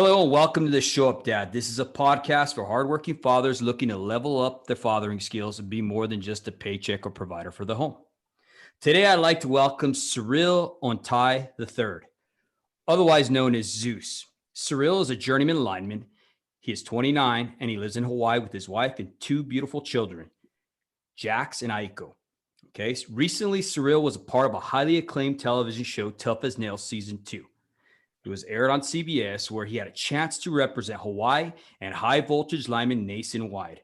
Hello and welcome to the Show Up Dad. This is a podcast for hardworking fathers looking to level up their fathering skills and be more than just a paycheck or provider for the home. Today, I'd like to welcome Cyril Ontaii III, otherwise known as Zeus. Cyril is a journeyman lineman. He is 29 and he lives in Hawaii with his wife and two beautiful children, Jax and Aiko. Okay. Recently, Cyril was a part of a highly acclaimed television show, Tuff as Nails Season 2. It was aired on CBS, where he had a chance to represent Hawaii and high voltage linemen nationwide.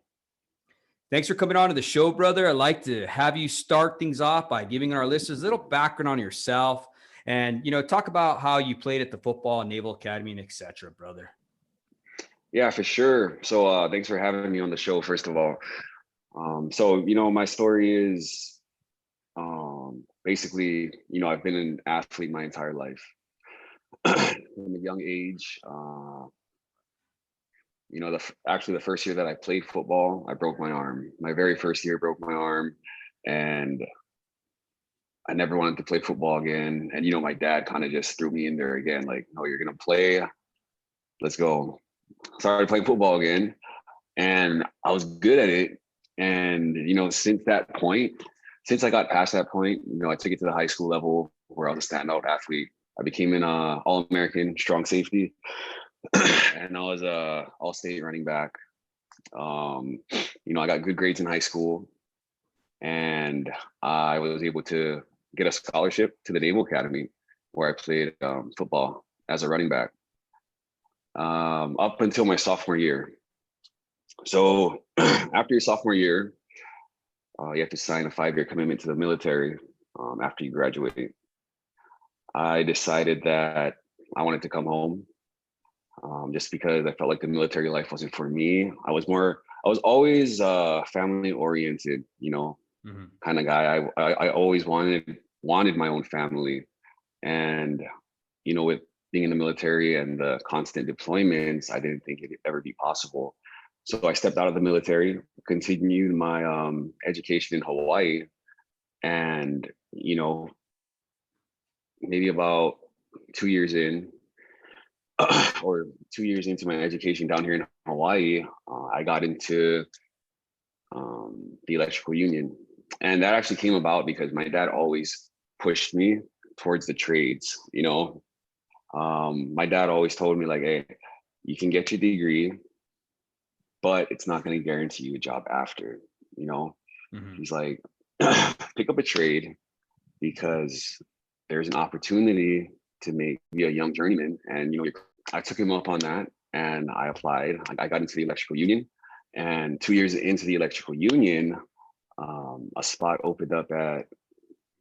Thanks for coming on to the show, brother. I'd like to have you start things off by giving our listeners a little background on yourself and, talk about how you played at the football and Naval Academy and et cetera, brother. Yeah, for sure. So thanks for having me on the show, first of all. My story is basically, I've been an athlete my entire life. From a young age, the first year that I played football, I broke my arm. My very first year broke my arm, and I never wanted to play football again. And, my dad kind of just threw me in there again, like, no, you're going to play. Let's go. Started playing football again, and I was good at it. And, since I got past that point, I took it to the high school level where I was a standout athlete. I became an All-American strong safety, and I was a all-state running back. I got good grades in high school, and I was able to get a scholarship to the Naval Academy, where I played football as a running back up until my sophomore year. So after your sophomore year, you have to sign a 5-year commitment to the military after you graduate. I decided that I wanted to come home just because I felt like the military life wasn't for me. I was always family oriented, kind of guy. I always wanted my own family. And, with being in the military and the constant deployments, I didn't think it'd ever be possible. So I stepped out of the military, continued my education in Hawaii, and, maybe about 2 years in, or 2 years into my education down here in Hawaii, I got into the electrical union. And that actually came about because my dad always pushed me towards the trades. My dad always told me, like, hey, you can get your degree, but it's not going to guarantee you a job after. He's like, pick up a trade, because there's an opportunity to be a young journeyman. And, I took him up on that, and I applied. I got into the electrical union, and 2 years into the electrical union, a spot opened up at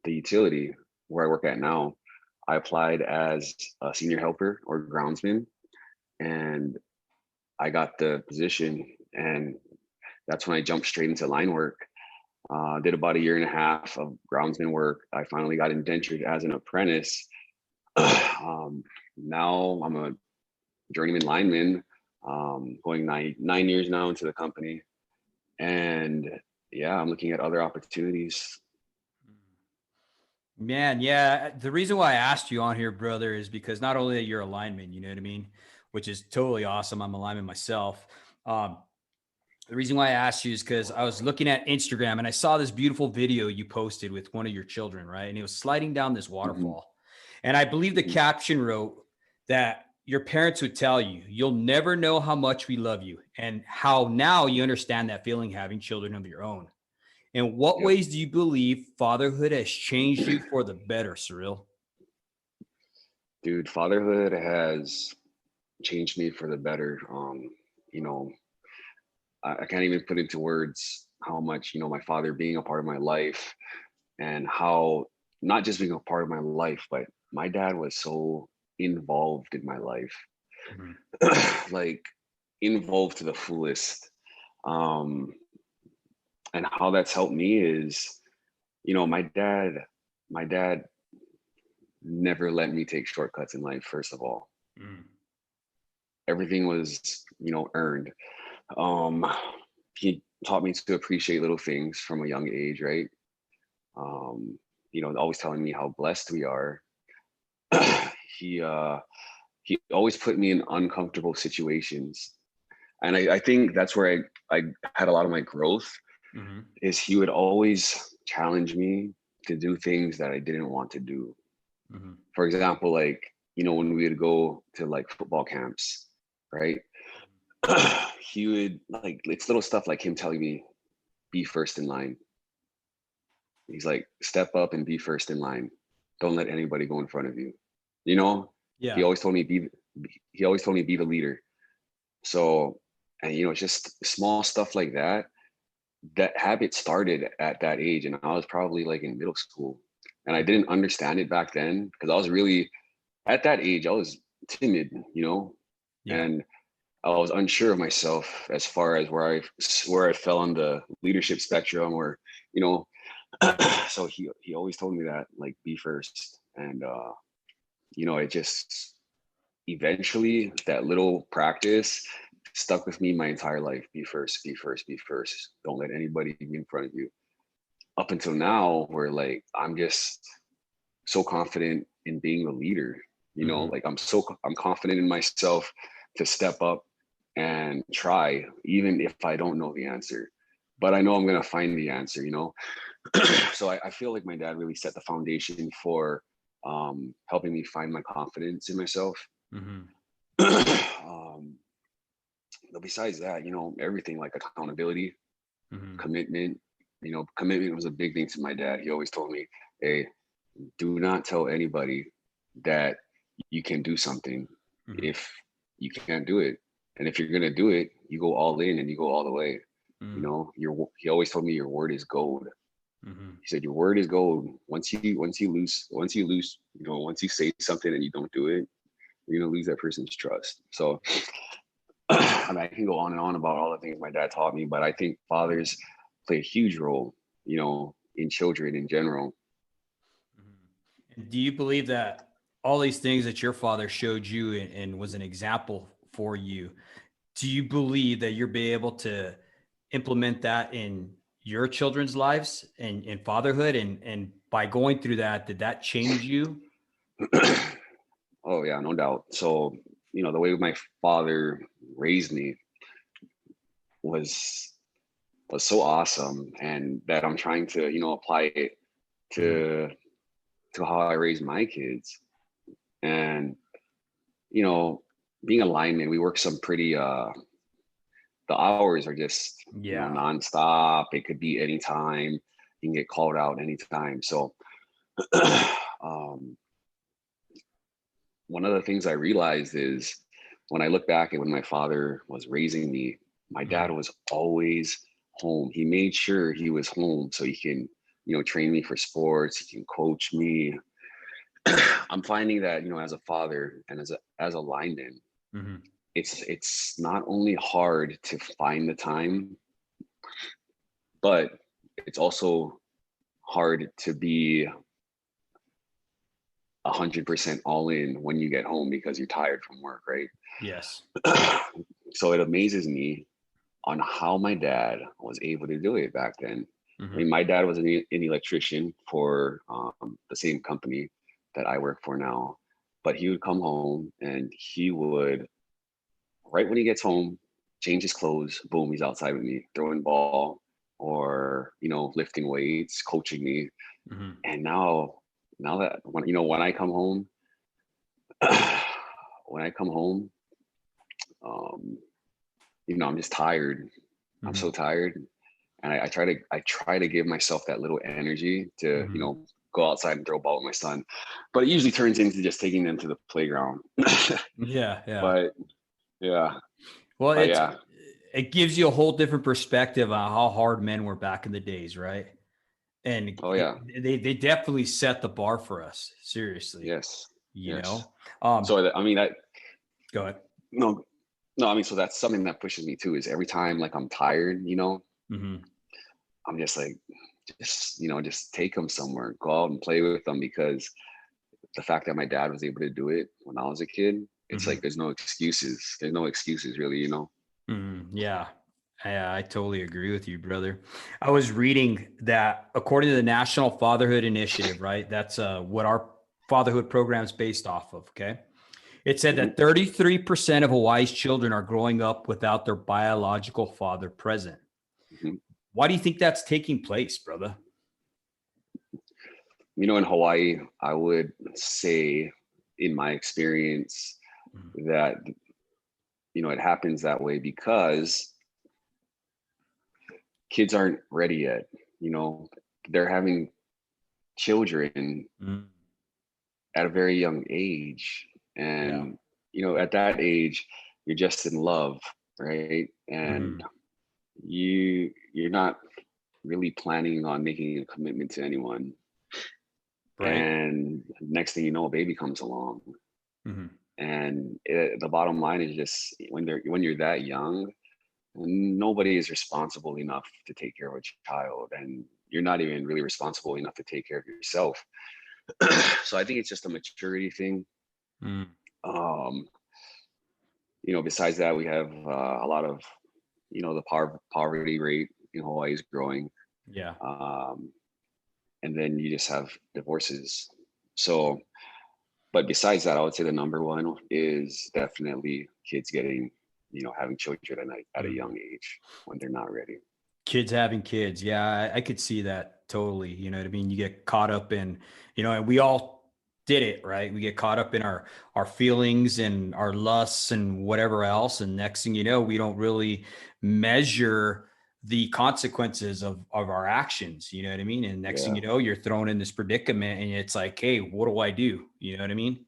the utility where I work at now. I applied as a senior helper or groundsman, and I got the position, and that's when I jumped straight into line work. Did about 1.5 years of groundsman work. I finally got indentured as an apprentice. Now I'm a journeyman lineman, going nine years now into the company. And yeah, I'm looking at other opportunities. Man, yeah. The reason why I asked you on here, brother, is because not only that you're a lineman, you know what I mean, which is totally awesome. I'm a lineman myself. The reason why I asked you is because I was looking at Instagram and I saw this beautiful video you posted with one of your children, right? And it was sliding down this waterfall. Mm-hmm. And I believe the caption wrote that your parents would tell you, you'll never know how much we love you, and how now you understand that feeling having children of your own. In what ways do you believe fatherhood has changed you for the better, Cyril? Dude, fatherhood has changed me for the better. I can't even put into words how much, my father being a part of my life, and how not just being a part of my life, but my dad was so involved in my life, like involved to the fullest. And how that's helped me is, my dad never let me take shortcuts in life, first of all. Everything was, earned. He taught me to appreciate little things from a young age, right? Always telling me how blessed we are. He he always put me in uncomfortable situations. And I think that's where I had a lot of my growth is he would always challenge me to do things that I didn't want to do. For example, like, when we would go to like football camps, right? He would like, it's little stuff like him telling me, be first in line. He's like, step up and be first in line. Don't let anybody go in front of you. Yeah. He always told me be the leader. So, and it's just small stuff like that. That habit started at that age, and I was probably like in middle school, and I didn't understand it back then because I was really at that age. I was timid, and I was unsure of myself as far as where I fell on the leadership spectrum, or so he always told me that, like, be first, and it just eventually that little practice stuck with me my entire life. Be first, be first, be first. Don't let anybody be in front of you. Up until now, where like I'm just so confident in being the leader, like I'm confident in myself to step up and try, even if I don't know the answer. But I know I'm gonna find the answer, So I feel like my dad really set the foundation for helping me find my confidence in myself. But besides that, everything like accountability, commitment. Commitment was a big thing to my dad. He always told me, hey, do not tell anybody that you can do something if you can't do it. And if you're going to do it, you go all in and you go all the way. He always told me your word is gold. He said, your word is gold. Once you say something and you don't do it, you're going to lose that person's trust. So I mean, I can go on and on about all the things my dad taught me, but I think fathers play a huge role, in children in general. Do you believe that all these things that your father showed you and was an example for you, do you believe that you'll be able to implement that in your children's lives and in fatherhood? And by going through that, did that change you? Oh yeah, no doubt. So, the way my father raised me was so awesome, and that I'm trying to, apply it to how I raise my kids. And, being a lineman, we work some pretty the hours are just nonstop. It could be anytime. You can get called out anytime. So one of the things I realized is when I look back at when my father was raising me, my dad was always home. He made sure he was home so he can, train me for sports. He can coach me. I'm finding that, as a father and as a lineman, it's not only hard to find the time, but it's also hard to be 100% all in when you get home because you're tired from work, right? Yes. So it amazes me on how my dad was able to do it back then. I mean, my dad was an electrician for the same company that I work for now, but he would come home and he would, right when he gets home, change his clothes, boom, he's outside with me, throwing ball or, lifting weights, coaching me. And now that when I come home, I'm just tired. I'm so tired. And I try to give myself that little energy to, go outside and throw a ball with my son, but it usually turns into just taking them to the playground. Yeah. But yeah. Well, it gives you a whole different perspective on how hard men were back in the days, right? And they definitely set the bar for us. Seriously. Yes. know. So Go ahead. No, I mean, so that's something that pushes me too. Is every time like I'm tired, I'm just like, just take them somewhere, go out and play with them, because the fact that my dad was able to do it when I was a kid, it's like there's no excuses. There's no excuses, really. Yeah. I totally agree with you, brother. I was reading that according to the National Fatherhood Initiative, right? That's what our fatherhood program is based off of. Okay. It said that 33% of Hawaii's children are growing up without their biological father present. Mhm. Why do you think that's taking place, brother? In Hawaii, I would say, in my experience, that, it happens that way because kids aren't ready yet. They're having children Mm, at a very young age. yeah. And, at that age, you're just in love, right? And Mhm. you're not really planning on making a commitment to anyone. Right. And next thing you know, a baby comes along. Mhm. And the bottom line is just when you're that young, nobody is responsible enough to take care of a child, and you're not even really responsible enough to take care of yourself. So I think it's just a maturity thing. Mm, Um, Besides that, we have a lot of, the poverty rate in Hawaii is growing. yeah. Um, and then you just have divorces. So, but besides that, I would say the number one is definitely kids getting, having children at a Mhm. young age when they're not ready. Kids having kids. Yeah, I could see that totally. You know what I mean? You get caught up in, and we all did it, right? We get caught up in our feelings and our lusts and whatever else. And next thing you know, we don't really measure the consequences of our actions. You know what I mean? And next thing Yeah, you know, you're thrown in this predicament and it's like, hey, what do I do? You know what I mean?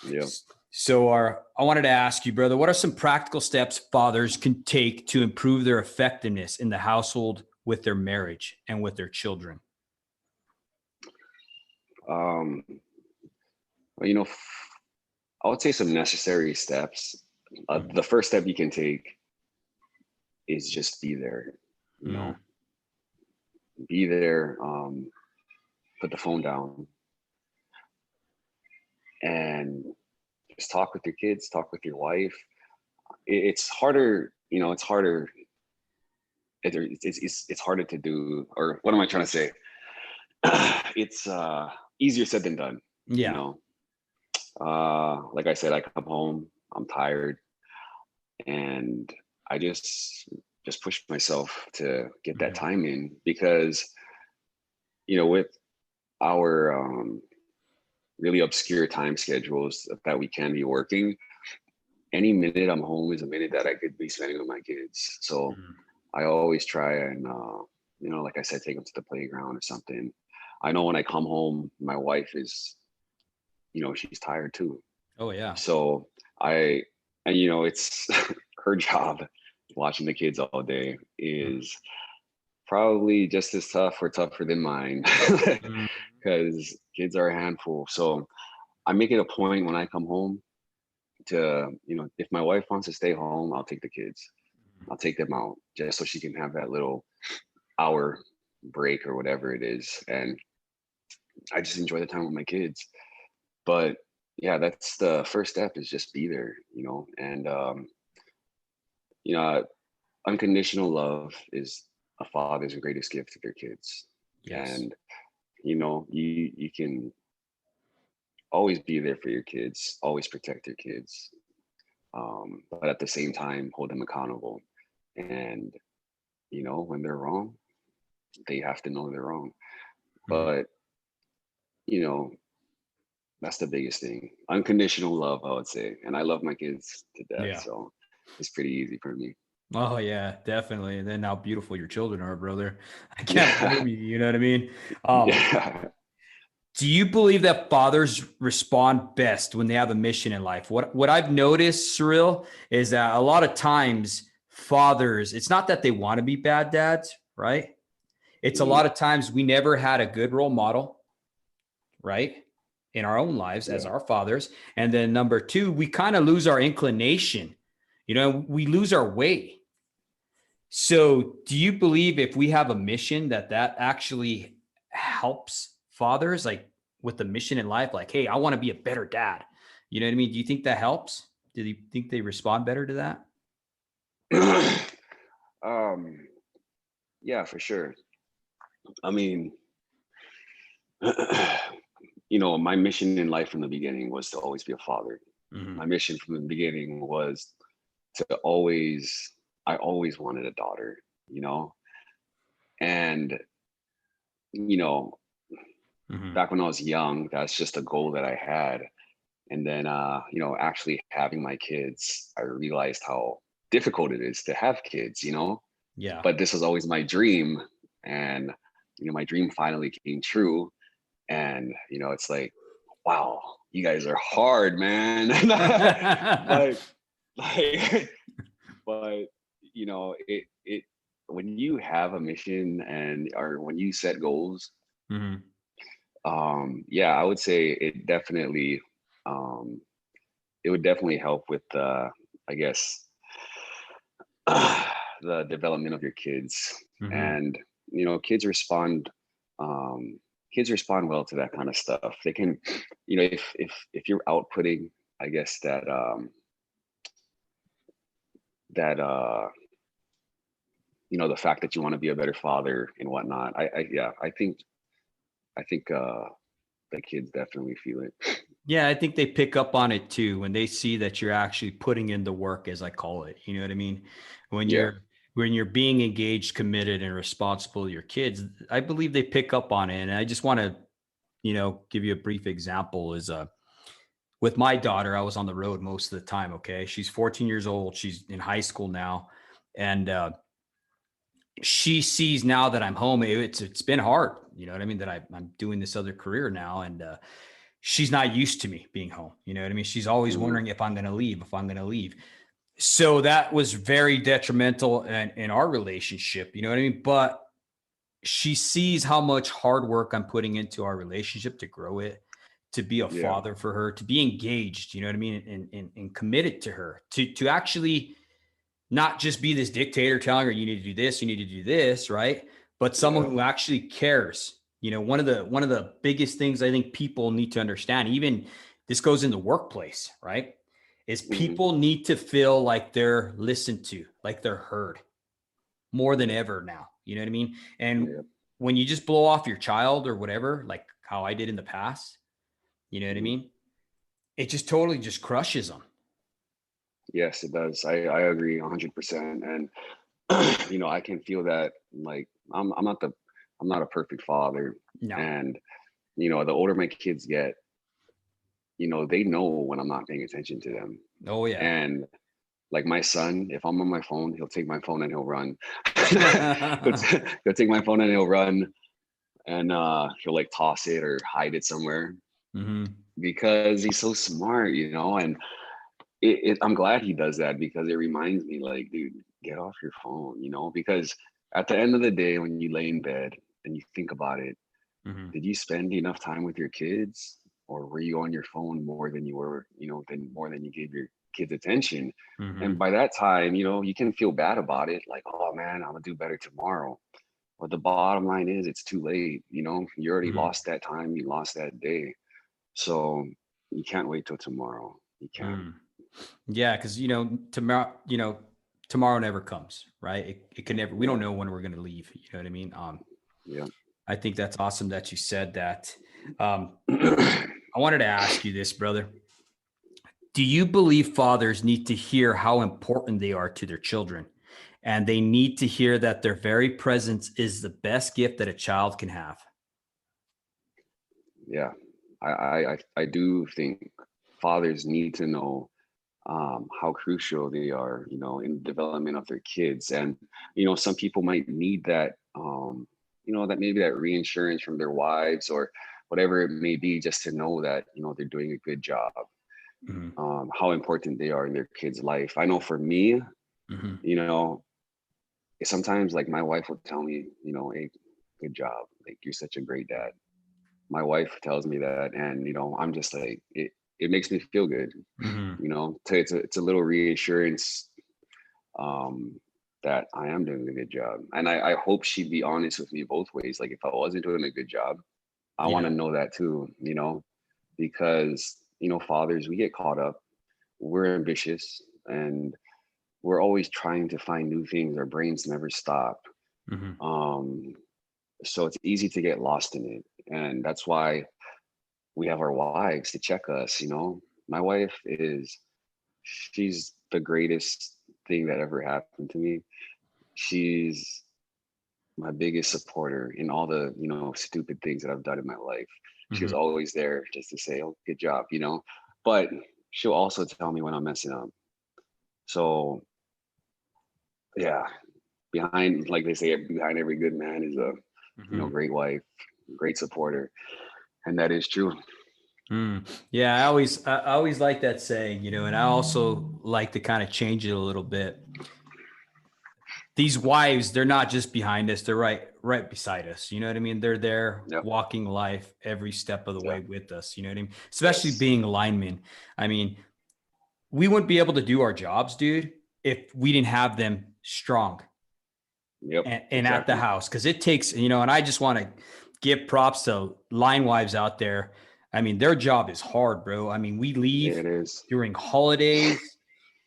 yeah. So, I wanted to ask you, brother, what are some practical steps fathers can take to improve their effectiveness in the household with their marriage and with their children? Um, well, I would say some necessary steps. Mhm. The first step you can take is just be there. You Mm, know, be there. Put the phone down and just talk with your kids. Talk with your wife. It's harder. It's harder. It's harder to do. Or what am I trying to say? It's easier said than done. You yeah. know, like I said, I come home. I'm tired, and I just push myself to get that Mhm. time in because with our really obscure time schedules that we can be working, any minute I'm home is a minute that I could be spending with my kids. So Mhm. I always try and like I said, take them to the playground or something. I know when I come home, my wife is, she's tired too. Oh, yeah. So I, and it's her job watching the kids all day Mhm. is probably just as tough or tougher than mine Mhm. because kids are a handful. So I make it a point when I come home to, if my wife wants to stay home, I'll take the kids. I'll take them out just so she can have that little hour break or whatever it is. And I just enjoy the time with my kids. But yeah, that's the first step is just be there, and, you know, unconditional love is a father's greatest gift to their kids. Yes. And, you can always be there for your kids, always protect your kids. But at the same time, hold them accountable. And, when they're wrong, they have to know they're wrong. Mhm. But, you know, that's the biggest thing. Unconditional love, I would say. And I love my kids to death. Yeah. So it's pretty easy for me. Oh, yeah, definitely. And then how beautiful your children are, brother. I can't Yeah. blame you. You know what I mean? Um, Yeah. Do you believe that fathers respond best when they have a mission in life? What I've noticed, Cyril, is that a lot of times fathers, it's not that they want to be bad dads, right? It's a Mhm. lot of times we never had a good role model, right? In our own lives as Yeah. our fathers. And then number two, we kind of lose our inclination. We lose our way. So, do you believe if we have a mission that actually helps fathers like with the mission in life like, hey, I want to be a better dad. You know what I mean? Do you think that helps? Do you think they respond better to that? um, yeah, for sure. I mean, my mission in life from the beginning was to always be a father. Mm-hmm. My mission from the beginning was to I always wanted a daughter, you know, and, you know, Mm-hmm. back when I was young, that's just a goal that I had. And then, actually having my kids, I realized how difficult it is to have kids, Yeah. but this was always my dream. And, my dream finally came true. And, it's like, wow, you guys are hard, man. but, like, but, it, when you have a mission or when you set goals, Mm-hmm. yeah, I would say um, it would definitely help with, I guess, the development of your kids. Mm-hmm. And kids respond um kids respond well to that kind of stuff. They can, if you're outputting, I guess, that the fact that you want to be a better father and whatnot. I think the kids definitely feel it. Yeah, I think they pick up on it too when they see that you're actually putting in the work, as I call it. You know what I mean? When Yeah. you're being engaged, committed, and responsible to your kids, I believe they pick up on it. And I just want to, give you a brief example. Is with my daughter, I was on the road most of the time. Okay, she's 14 years old. She's in high school now, and she sees now that I'm home. It's been hard. You know what I mean? That I'm doing this other career now, and she's not used to me being home. You know what I mean? She's always Mhm. wondering if I'm going to leave, if I'm going to leave. So that was very detrimental in our relationship. You know what I mean? But she sees how much hard work I'm putting into our relationship to grow it, to be a Yeah. father for her, to be engaged, you know what I mean? And committed to her, to actually not just be this dictator telling her, you need to do this, you need to do this, right? But someone Yeah. who actually cares. One of the biggest things I think people need to understand, even this goes in the workplace, right? Is Hmm. people need to feel like they're listened to, like they're heard more than Yeah. ever now. You know what I mean? And Yeah. when you just blow off your child or whatever, like how I did in the past, you know what I Hmm. mean? It just totally just crushes them. Yes, it does. I agree 100%. And I can feel that, like, I'm not a perfect father. No. And the older my kids get, they know when I'm not paying attention to them. Oh yeah. And like my son, if I'm on my phone, he'll take my phone and he'll run. He'll take my phone and he'll run, and he'll like toss it or hide it somewhere Hmm. because he's so smart, and I'm glad he does that because it reminds me, like, dude, get off your phone, because at the end of the day, when you lay in bed and you think about it, Hmm. did you spend enough time with your kids, or were you on your phone more than you gave your kids attention? And Hmm. by that time, you can feel bad about it, like, oh man, I'm gonna do better tomorrow. But the bottom line is, it's too late. You already Hmm. lost that time, you lost that day. So you can't wait till tomorrow. You can't. Mm. Yeah, because tomorrow never comes, right? It can never. We don't Yeah. know when we're going to leave. You know what I mean? Yeah. I think that's awesome that you said that. Um, I wanted to ask you this, brother. Do you believe fathers need to hear how important they are to their children, and they need to hear that their very presence is the best gift that a child can have? Yeah. I do think fathers need to know how crucial they are, in the development of their kids. And, some people might need that, that maybe that reinsurance from their wives or whatever it may be, just to know that, they're doing a good job, Hmm. how important they are in their kid's life. I know for me, Hmm. you know, sometimes like my wife will tell me, hey, good job. Like, you're such a great dad. My wife tells me that, and, I'm just like, it makes me feel good, Hmm. it's a little reassurance, um, that I am doing a good job. And I hope she'd be honest with me both ways. Like, if I wasn't doing a good job, I want Yeah. to know that too, because, fathers, we get caught up, we're ambitious, and we're always trying to find new things. Our brains never stop. Hmm. Um, so it's easy to get lost in it. And that's why we have our wives to check us, my wife she's the greatest thing that ever happened to me. She's my biggest supporter in all the, stupid things that I've done in my life. She was Mhm. always there just to say, "Oh, good job," but she'll also tell me when I'm messing up. So yeah, behind, like they say, behind every good man is a, Mhm. great wife, great supporter. And that is true. Yeah, I always like that saying, and I also like to kind of change it a little bit. These wives, they're not just behind us, they're right beside us. You know what I mean? They're there Yep. walking life every step of the way Yep. with us. You know what I mean? Especially Yes. being linemen. I mean, we wouldn't be able to do our jobs, dude, if we didn't have them strong Yep. and at the Exactly. house. Because it takes, and I just want to give props to line wives out there. I mean, their job is hard, bro. I mean, we leave It is. during holidays.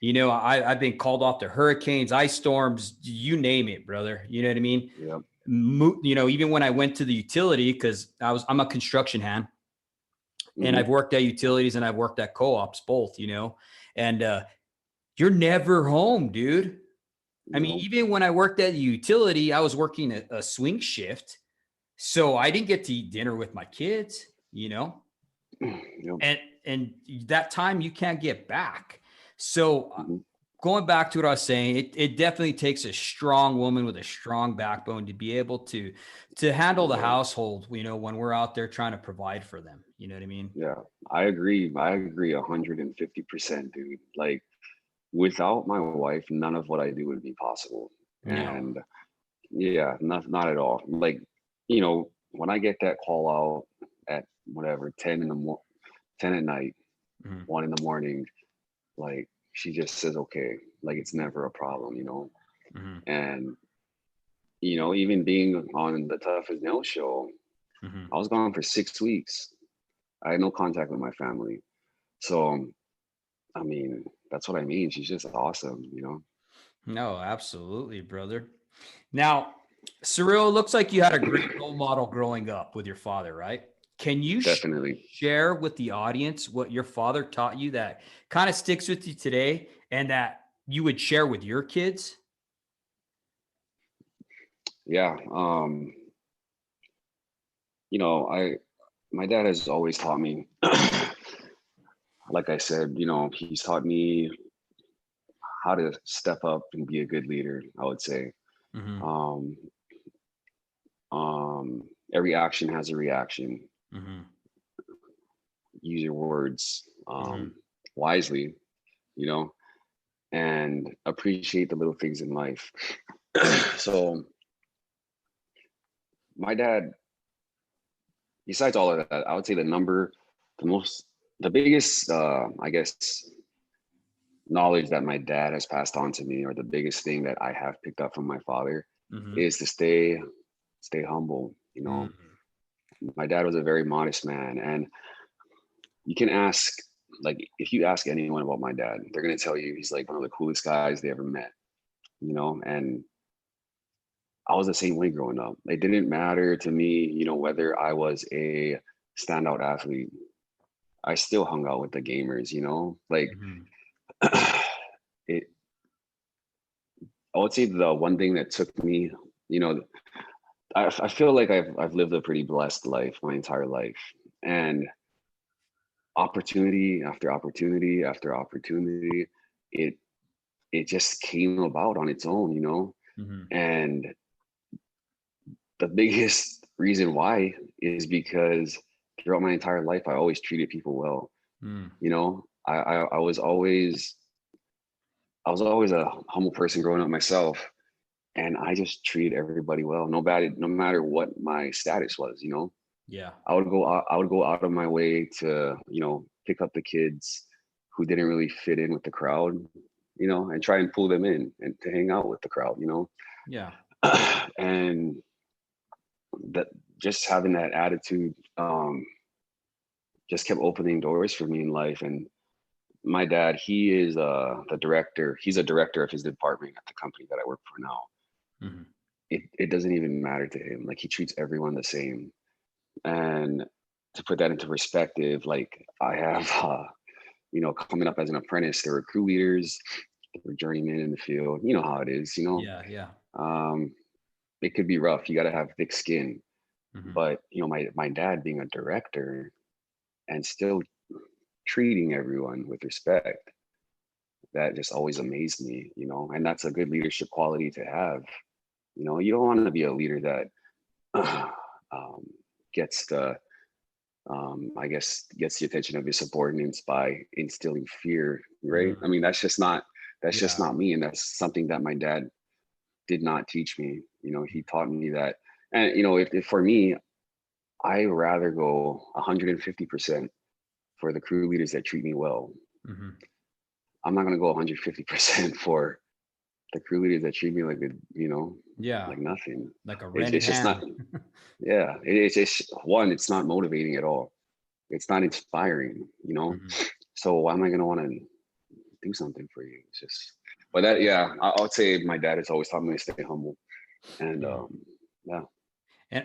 I've been called off to hurricanes, ice storms, you name it, brother. You know what I mean? Yep. Even when I went to the utility, because I'm a construction hand, and Hmm. I've worked at utilities and I've worked at co-ops, both, and you're never home, dude. I mean, No. even when I worked at the utility, I was working a swing shift. So I didn't get to eat dinner with my kids, Yep. and that time you can't get back. So Hmm. going back to what I was saying, it definitely takes a strong woman with a strong backbone to be able to handle the Right. household, when we're out there trying to provide for them. You know what I mean? Yeah. I agree. I agree 150%, dude. Like, without my wife, none of what I do would be possible. No. And yeah, not at all. Like, when I get that call out at whatever 10 at night, Mhm. 1 in the morning, like she just says okay, like it's never a problem, Mhm. and even being on the Tough as Nails show, Mhm. I was gone for 6 weeks. I had no contact with my family. So I mean, that's what I mean. She's just awesome. No, absolutely, brother. Now, Cyril, it looks like you had a great role model growing up with your father, right? Can you Definitely. share with the audience what your father taught you that kind of sticks with you today and that you would share with your kids? Yeah. I my dad has always taught me, like I said, he's taught me how to step up and be a good leader, I would say. Mm-hmm. Um, every action has a reaction. Mm-hmm. Use your words Mm-hmm. wisely, you know, and appreciate the little things in life. So my dad, besides all of that, I would say the biggest, I guess, knowledge that my dad has passed on to me, or the biggest thing that I have picked up from my father, Mm-hmm. is to stay humble. My dad was a very modest man, and you can ask, like, if you ask anyone about my dad, they're gonna tell you he's like one of the coolest guys they ever met. And I was the same way growing up. It didn't matter to me, whether I was a standout athlete. I still hung out with the gamers. Like, Mm-hmm. it. I would say the one thing that took me, you know, I feel like I've lived a pretty blessed life my entire life, and opportunity after opportunity after opportunity, it it just came about on its own. Mm-hmm. And the biggest reason why is because throughout my entire life, I always treated people well. Mm-hmm. I was always a humble person growing up myself, and I just treated everybody well, no matter what my status was. Yeah. I would go out of my way to, pick up the kids who didn't really fit in with the crowd, and try and pull them in and to hang out with the crowd. Yeah. And that, just having that attitude, just kept opening doors for me in life. And my dad, he is the director. He's a director of his department at the company that I work for now. Mm-hmm. It doesn't even matter to him. Like, he treats everyone the same. And to put that into perspective, like, I have coming up as an apprentice, there were crew leaders, there were journeymen in the field. You know how it is, Yeah. Yeah. it could be rough. You got to have thick skin. Mm-hmm. But, my dad being a director and still treating everyone with respect, that just always amazed me, and that's a good leadership quality to have. You don't want to be a leader that gets the I guess gets the attention of his subordinates by instilling fear, right? I Mm-hmm. mean, that's just Yeah. not me, and that's something that my dad did not teach me. He taught me that, and if for me, I rather go 150% for the crew leaders that treat me well. Mm-hmm. I'm not gonna go 150% for the crew leaders that treat me like Yeah. like nothing. Like a It's, rented it's just not. ham. Yeah, it's just one. It's not motivating at all. It's not inspiring. Mm-hmm. So why am I gonna want to do something for you? It's just. But that, yeah, I would say my dad has always taught me to stay humble, and Mm-hmm. yeah.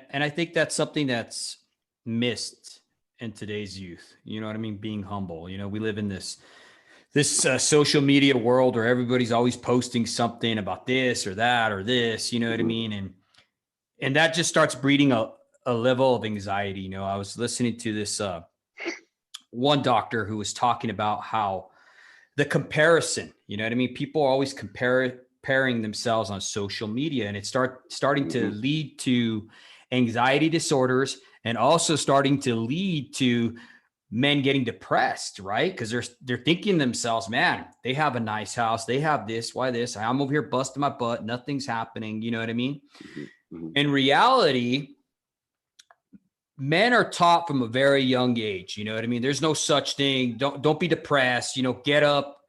And I think that's something that's missed in today's youth. You know what I mean? Being humble. We live in this social media world where everybody's always posting something about this or that or this. You know what I Mhm. mean? And that just starts breeding a level of anxiety. I was listening to this one doctor who was talking about how the comparison. You know what I mean? People are always comparing themselves on social media, and it starting to Mhm. lead to anxiety disorders, and also starting to lead to men getting depressed, right? Because they're thinking themselves, man, they have a nice house, they have this, why this? I'm over here busting my butt, nothing's happening. You know what I mean? Mhm. Mhm. In reality, men are taught from a very young age. You know what I mean? There's no such thing. Don't be depressed. Get up.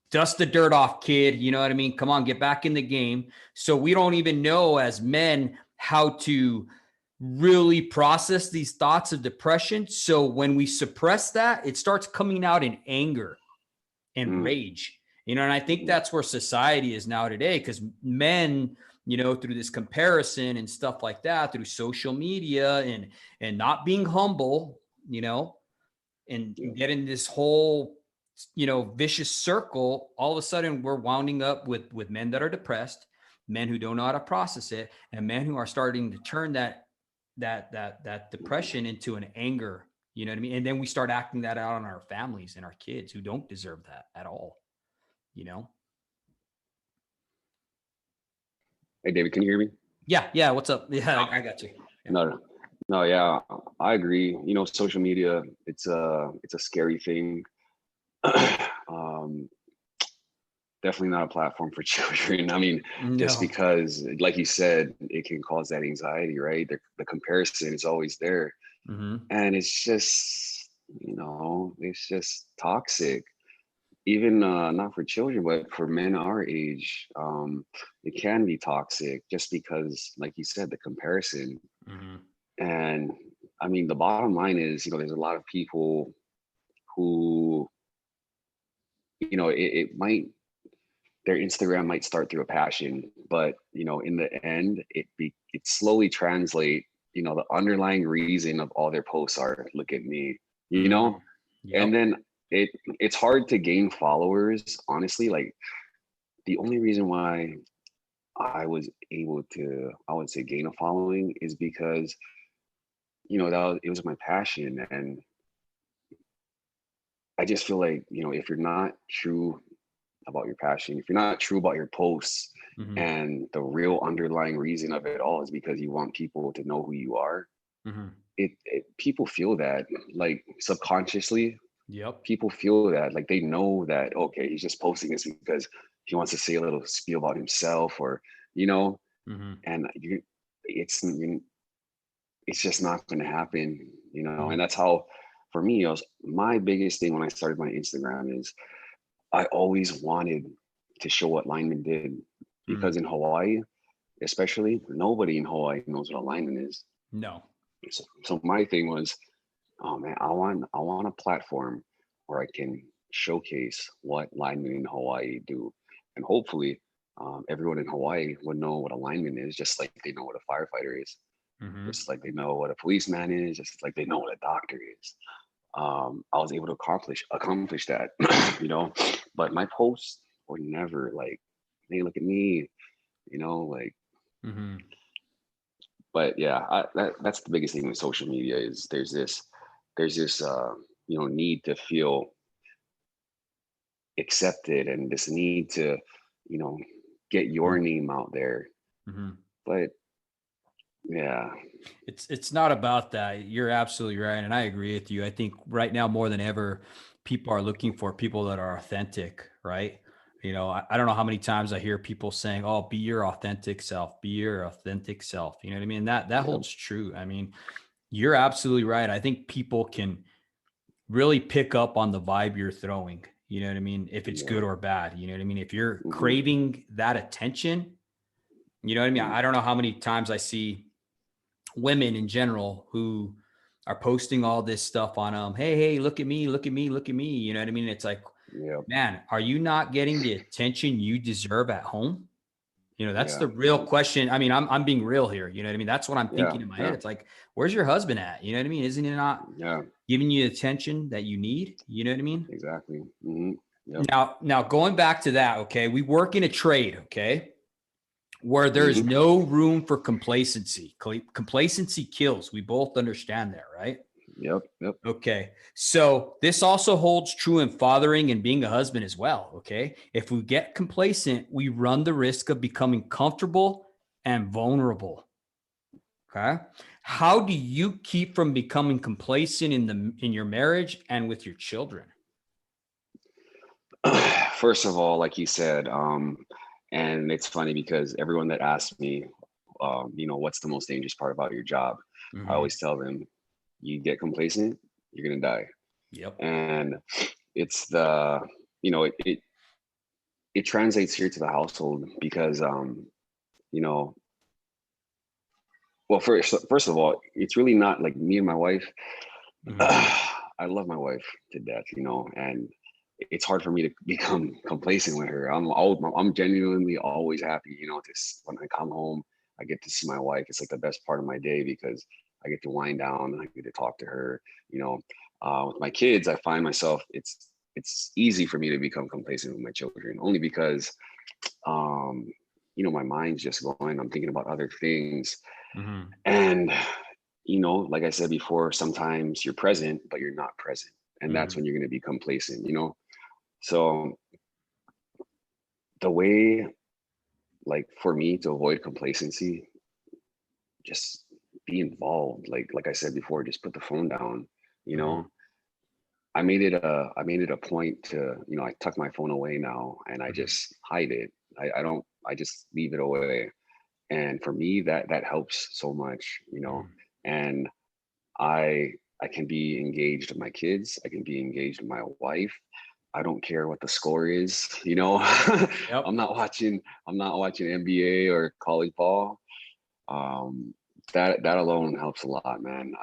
Dust the dirt off, kid. You know what I mean? Come on, get back in the game. So we don't even know as men how to really process these thoughts of depression. So when we suppress that, it starts coming out in anger and Mhm. rage. And I think Mhm. that's where society is now today, because men, through this comparison and stuff like that, through social media and not being humble, and Yeah. getting this whole, vicious circle, all of a sudden we're wounding up with men that are depressed, men who don't know how to process it, and men who are starting to turn that depression into an anger. You know what I mean? And then we start acting that out on our families and our kids who don't deserve that at all, you know? Hey, David, can you hear me? Yeah. Yeah. What's up? Yeah. I got you. Yeah. No, no, no. Yeah, I agree. Social media, it's a scary thing. um, Definitely not a platform for children. I mean, just No. because, like you said, it can cause that anxiety, right? The comparison is always there, Mm-hmm. and it's just toxic. Even not for children, but for men our age, it can be toxic just because, like you said, the comparison. Mm-hmm. And I mean, the bottom line is, there's a lot of people who, it might, their Instagram might start through a passion, but in the end, it slowly translate. The underlying reason of all their posts are, look at me, Mm. and Yep. then it's hard to gain followers. Honestly, like the only reason why I was able to, I would say, gain a following is because it was my passion, and I just feel like if you're not true about your passion, if you're not true about your posts, Mm-hmm. and the real underlying reason of it all is because you want people to know who you are, Mm-hmm. people feel that, like, subconsciously. Yep. People feel that, like, they know that, okay, he's just posting this because he wants to say a little spiel about himself, or you know Mm-hmm. and it's just not going to happen. Mm-hmm. And that's how, for me, it was my biggest thing when I started my Instagram is I always wanted to show what linemen did, Mm. because in Hawaii, especially, nobody in Hawaii knows what a lineman is. No. So my thing was, oh man, I want a platform where I can showcase what linemen in Hawaii do, and hopefully, everyone in Hawaii would know what a lineman is, just like they know what a firefighter is, Mm-hmm. just like they know what a policeman is, just like they know what a doctor is. I was able to accomplish that, but my posts were never like, hey, look at me, like, Mm-hmm. but yeah, that's the biggest thing with social media is there's this need to feel accepted and this need to, you know, get your name out there. Mm-hmm. But yeah, It's not about that. You're absolutely right, and I agree with you. I think right now more than ever, people are looking for people that are authentic, right? I don't know how many times I hear people saying, "Oh, be your authentic self, be your authentic self." You know what I mean? That yeah, holds true. I mean, you're absolutely right. I think people can really pick up on the vibe you're throwing. You know what I mean? If it's yeah, good or bad. You know what I mean? If you're hmm, craving that attention, you know what I mean? hmm, I don't know how many times I see women in general who are posting all this stuff on hey, look at me, look at me, look at me. You know what I mean? It's like, yeah, man, are you not getting the attention you deserve at home? That's yeah, the real question. I mean, I'm being real here. You know what I mean? That's what I'm yeah, thinking in my head. yeah, It's like, where's your husband at? You know what I mean? Isn't he not yeah, giving you the attention that you need? You know what I mean? exactly. Hmm. Yep. Now going back to that, okay, we work in a trade, okay, where there's Hmm. no room for complacency. Complacency kills. We both understand that, right? Yep. Yep. Okay. So this also holds true in fathering and being a husband as well. Okay. If we get complacent, we run the risk of becoming comfortable and vulnerable. Okay. How do you keep from becoming complacent in your marriage and with your children? First of all, like you said, and it's funny because everyone that asks me, what's the most dangerous part about your job, I Mm-hmm. always tell them, you get complacent, you're gonna die. Yep. And it's it translates here to the household because you know well, first of all, it's really not like me and my wife. Mm-hmm. I love my wife to death, and it's hard for me to become complacent with her. I'm genuinely always happy, when I come home, I get to see my wife. It's like the best part of my day because I get to wind down and I get to talk to her. With my kids, I find myself it's easy for me to become complacent with my children, only because um, my mind's just going. I'm thinking about other things, Mm-hmm. and like I said before, sometimes you're present, but you're not present. And that's Mm-hmm. when you're going to be complacent. So the way, like for me to avoid complacency, just be involved. Like I said before, just put the phone down. You Mm-hmm. know, I made it a point to, I tuck my phone away now and I Mm-hmm. just hide it. I don't, I just leave it away. And for me, that helps so much. Mm-hmm. And I I can be engaged with my kids. I can be engaged with my wife. I don't care what the score is. I'm Yep. not watching NBA or college ball. Um, that alone helps a lot, man.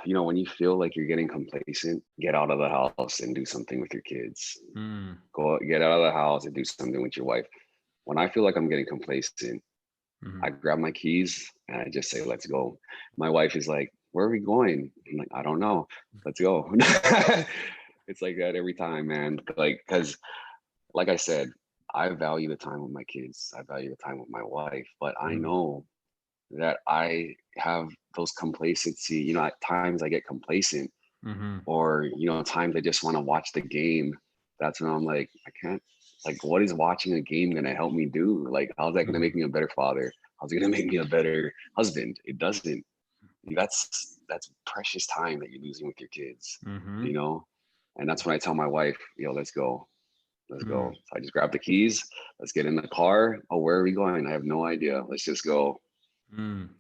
When you feel like you're getting complacent, get out of the house and do something with your kids. Mm-hmm. Go get out of the house and do something with your wife. When I feel like I'm getting complacent, Mm-hmm. I grab my keys and I just say, let's go. My wife is like, where are we going? I'm like, I don't know. Let's go. It's like that every time, man. Like, because like I said, I value the time with my kids. I value the time with my wife, but I Mm-hmm. know that I have those complacency, at times I get complacent Mm-hmm. or, times I just want to watch the game. That's when I'm like, I can't, like, what is watching a game going to help me do? Like, how's that going to Mm-hmm. make me a better father? How's it going to make me a better husband? It doesn't. That's precious time that you're losing with your kids, Mm-hmm. you know? And that's when I tell my wife, yo, let's go. Let's Mm-hmm. go. So I just grab the keys. Let's get in the car. Oh, where are we going? I have no idea. Let's just go.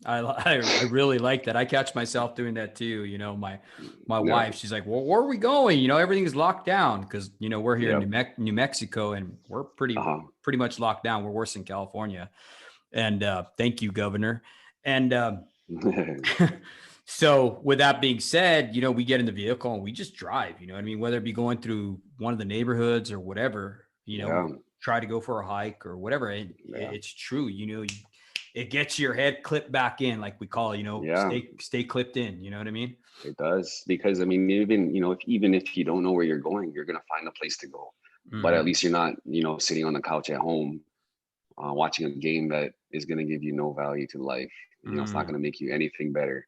I really like that. I catch myself doing that too. My Yeah. wife, she's like, "Well, where are we going? Everything's locked down because we're here in Yep. New Mexico, and we're Uh-huh. pretty much locked down. We're worse in California." And thank you, Governor. And so, with that being said, we get in the vehicle and we just drive. You know what I mean? Whether it be going through one of the neighborhoods or whatever, we Yeah. try to go for a hike or whatever. Yeah. It's true. it gets your head clipped back in, like we call it, Yeah, stay clipped in. You know what I mean? it does. Because I mean, even if you don't know where you're going, you're gonna find a place to go. But at Mm-hmm. least you're not, sitting on the couch at home, watching a game that is gonna give you no value to life. It's not Mm-hmm. gonna make you anything better.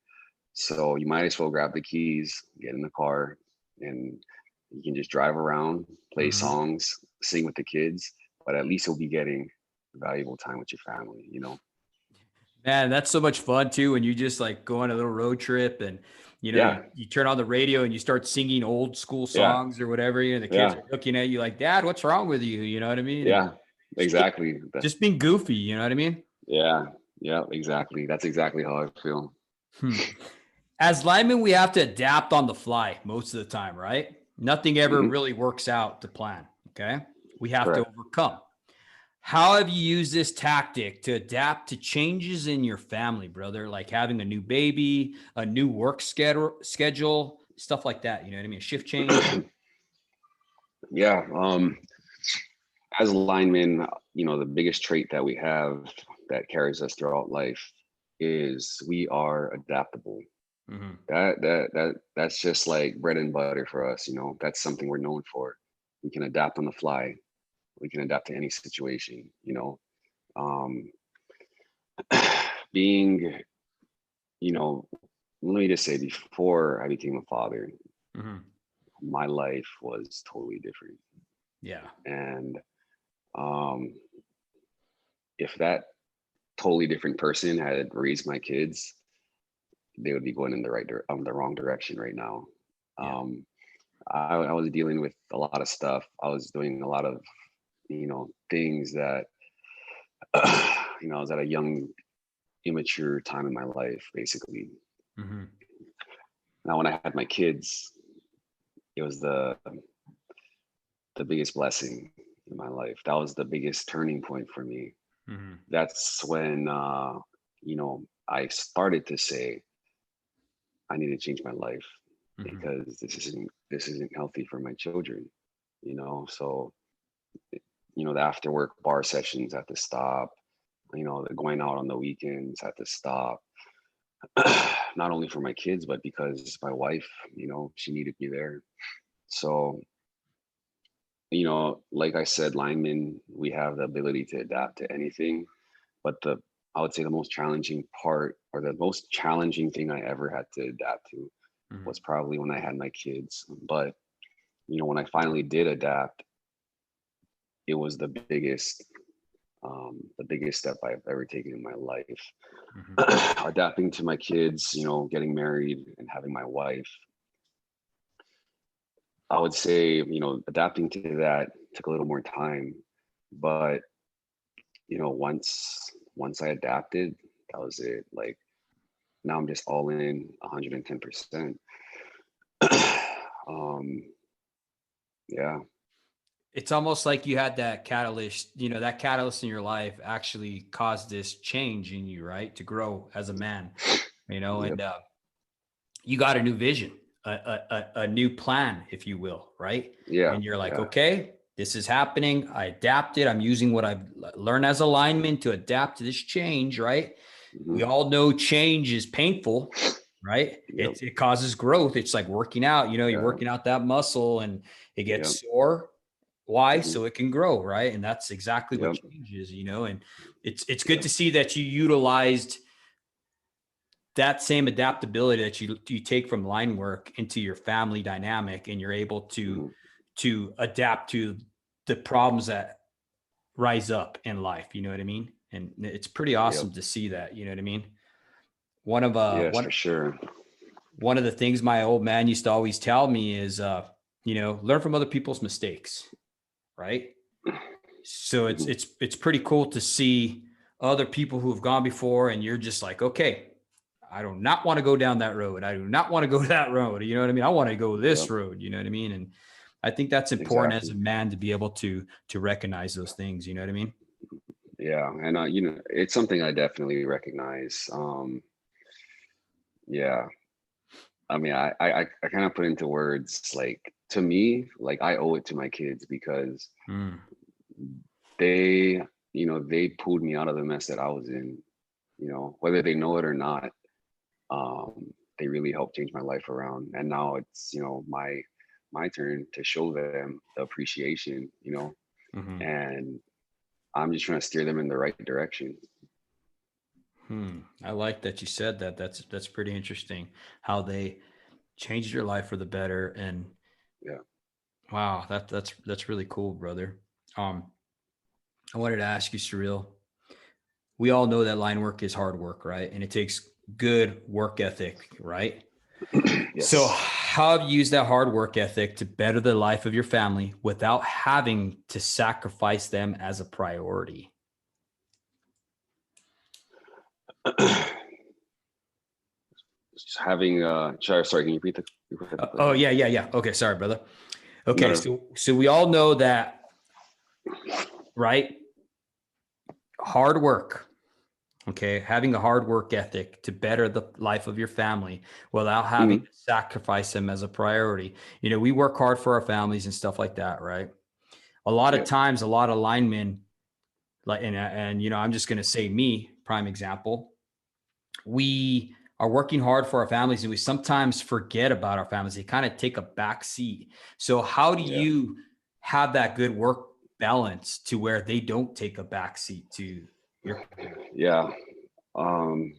So you might as well grab the keys, get in the car, and you can just drive around, play Mm-hmm. songs, sing with the kids. But at least you'll be getting valuable time with your family. Man, that's so much fun too. When you just like go on a little road trip and Yeah, you turn on the radio and you start singing old school yeah, songs or whatever, the kids yeah, are looking at you like, Dad, what's wrong with you? You know what I mean? And yeah, exactly. just being goofy, you know what I mean? Yeah, yeah, exactly. That's exactly how I feel. Hmm. As linemen, we have to adapt on the fly most of the time, right? Nothing ever Hmm. really works out to plan. Okay. We have to Correct. overcome. How have you used this tactic to adapt to changes in your family, brother? Like having a new baby, a new work schedule, stuff like that. You know what I mean? A shift change. Yeah. As linemen, the biggest trait that we have that carries us throughout life is we are adaptable. Mm-hmm. That's just like bread and butter for us. That's something we're known for. We can adapt on the fly. We can adapt to any situation. Um, being, let me just say, before I became a father, Mm-hmm. my life was totally different. Yeah. And um, if that totally different person had raised my kids, they would be going in the wrong direction right now. Yeah. Um, I was dealing with a lot of stuff. I was doing a lot of things that I was at a young, immature time in my life, basically. Mm-hmm. Now, when I had my kids, it was the biggest blessing in my life. That was the biggest turning point for me. Mm-hmm. That's when I started to say I need to change my life Mm-hmm. because this isn't healthy for my children. So the after work bar sessions had to stop. The going out on the weekends had to stop. Not only for my kids, but because my wife, she needed me there. So like I said, linemen, we have the ability to adapt to anything. But I would say the most challenging part, or the most challenging thing I ever had to adapt to, Mm-hmm. was probably when I had my kids. But when I finally did adapt, it was the biggest step I've ever taken in my life. Mm-hmm. Adapting to my kids, getting married and having my wife. I would say, adapting to that took a little more time, but once I adapted, that was it. Like, now I'm just all in 110%. um, yeah, It's almost like you had that catalyst, that catalyst in your life actually caused this change in you, right? To grow as a man, yep, and you got a new vision, a new plan, if you will, right? yeah, And you're like, yeah, okay, this is happening. I adapted. I'm using what I've learned as a lineman to adapt to this change, right? We hmm, all know change is painful, right? yep, It causes growth. It's like working out, you're yeah, working out that muscle and it yep, gets sore. Why? hmm, So it can grow, right? And that's exactly what yep, change is, and it's good yep, to see that you utilized that same adaptability that you take from line work into your family dynamic, and you're able to hmm, adapt to the problems that rise up in life. You know what I mean? And it's pretty yep, awesome to see that. You know what I mean? One of yes, for sure. one of the things my old man used to always tell me is learn from other people's mistakes, right? So Hmm. it's pretty cool to see other people who have gone before, and you're just like, okay, I do not want to go down that road. I do not want to go that road. You know what I mean? I want to go this Yep, road. You know what I mean? And I think that's important as a exactly. man to be able to recognize those things. You know what I mean? Yeah, and it's something I definitely recognize. Yeah, I mean, I kind of put into words, like, to me, like, I owe it to my kids because Mm, they, they pulled me out of the mess that I was in. you know, whether they know it or not. They really helped change my life around. And now it's, you know, my turn to show them the appreciation, you know, Mm-hmm. and I'm just trying to steer them in the right direction. I like that you said that. That's pretty interesting how they changed your life for the better. And Yeah. wow, that's really cool, brother. I wanted to ask you, Cyril. We all know that line work is hard work, right? And it takes good work ethic, right? So, Yes. how have you used that hard work ethic to better the life of your family without having to sacrifice them as a priority? Just having sorry, can you repeat the Oh, question? yeah. Okay, sorry, brother. No, Okay, no. so we all know that, right? Hard work, okay, having a hard work ethic to better the life of your family without having Mhm. to sacrifice them as a priority. You know, we work hard for our families and stuff like that, right? A lot of Yeah. times, a lot of linemen, like, and you know, I'm just going to say me, prime example. We are working hard for our families, and we sometimes forget about our families. They kind of take a back seat. So, how do Yeah. you have that good work balance to where they don't take a back seat to your family? Yeah. Um,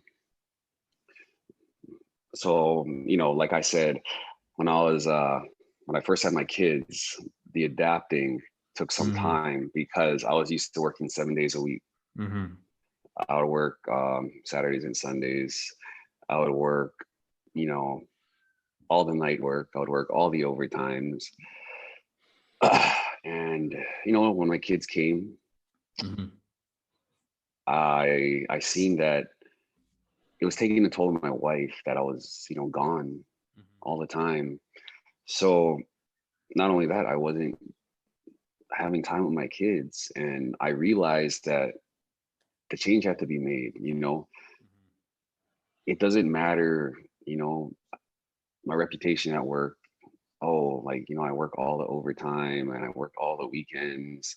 so, you know, like I said, when I was when I first had my kids, the adapting took some Mm-hmm. time because I was used to working 7 days a week. Mm-hmm. I would work Saturdays and Sundays. I would work, you know, all the night work. I would work all the overtimes. And you know, when my kids came, Mm-hmm. I seen that it was taking a toll on my wife that I was, you know, gone all the time. So not only that, I wasn't having time with my kids, and I realized that the change had to be made. You know, it doesn't matter. You know, my reputation at work. Oh, like, you know, I work all the overtime and I work all the weekends.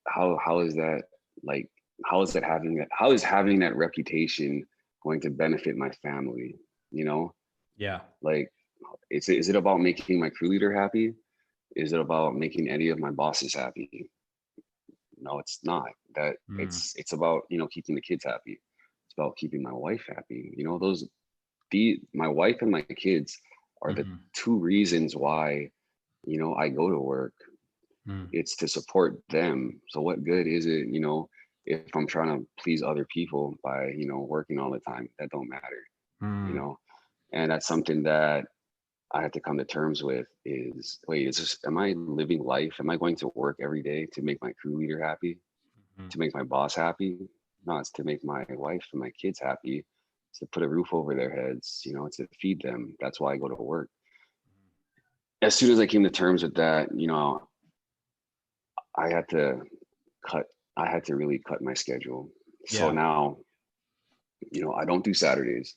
How is that like? How is that having that? How is having that reputation going to benefit my family? You know, Yeah. like, is it about making my crew leader happy? Is it about making any of my bosses happy? No, it's not. That Mm. it's about, you know, keeping the kids happy. It's about keeping my wife happy. You know, those the my wife and my kids are the Mm-hmm. two reasons why, you know, I go to work. Mm. It's to support them. So what good is it, you know, if I'm trying to please other people by, you know, working all the time? That don't matter, you Mm. know. And that's something that I had to come to terms with is, wait, is this, am I living life? Am I going to work every day to make my crew leader happy, Mm. to make my boss happy? No, it's to make my wife and my kids happy. It's to put a roof over their heads, you know, it's to feed them. That's why I go to work. As soon as I came to terms with that, you know, I had to cut, I had to really cut my schedule. So Yeah. now, you know, I don't do Saturdays.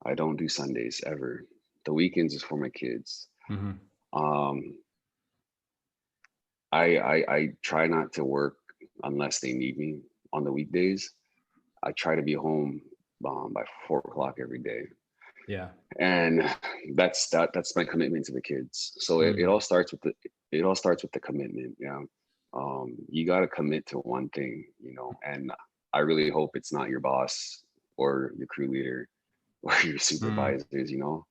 I don't do Sundays ever. The weekends is for my kids. Mm-hmm. Um, I try not to work unless they need me on the weekdays. I try to be home by 4 o'clock every day, Yeah. and that's my commitment to the kids. So it Mm. all starts with the commitment. Yeah, you got to commit to one thing, you know. And I really hope it's not your boss or your crew leader or your Mm. supervisors. You know,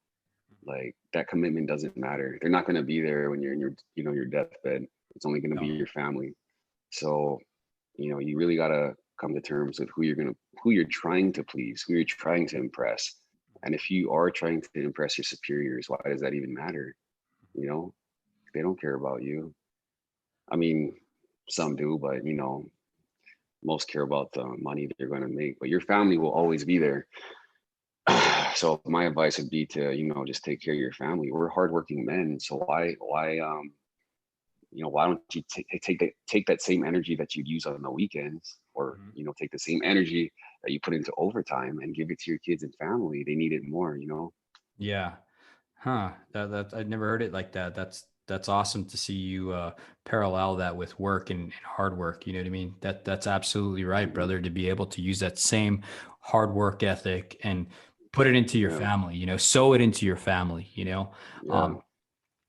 like, that commitment doesn't matter. They're not going to be there when you're in your, you know, your deathbed. It's only going to be No. your family. So, you know, you really got to come to terms with who you're trying to please, who you're trying to impress. And if you are trying to impress your superiors, why does that even matter? You know, they don't care about you. I mean, some do, but, you know, most care about the money they're going to make. But your family will always be there. So my advice would be to, you know, just take care of your family. We're hardworking men, so you know, why don't you take that same energy that you'd use on the weekends, or, Mhm. you know, take the same energy that you put into overtime and give it to your kids and family. They need it more, you know. Yeah. Huh. That I've never heard it like that. That's awesome to see you parallel that with work and hard work. You know what I mean? That's absolutely right, Mhm. brother, to be able to use that same hard work ethic and put it into your Yeah, family, sow it into your family, yeah, um,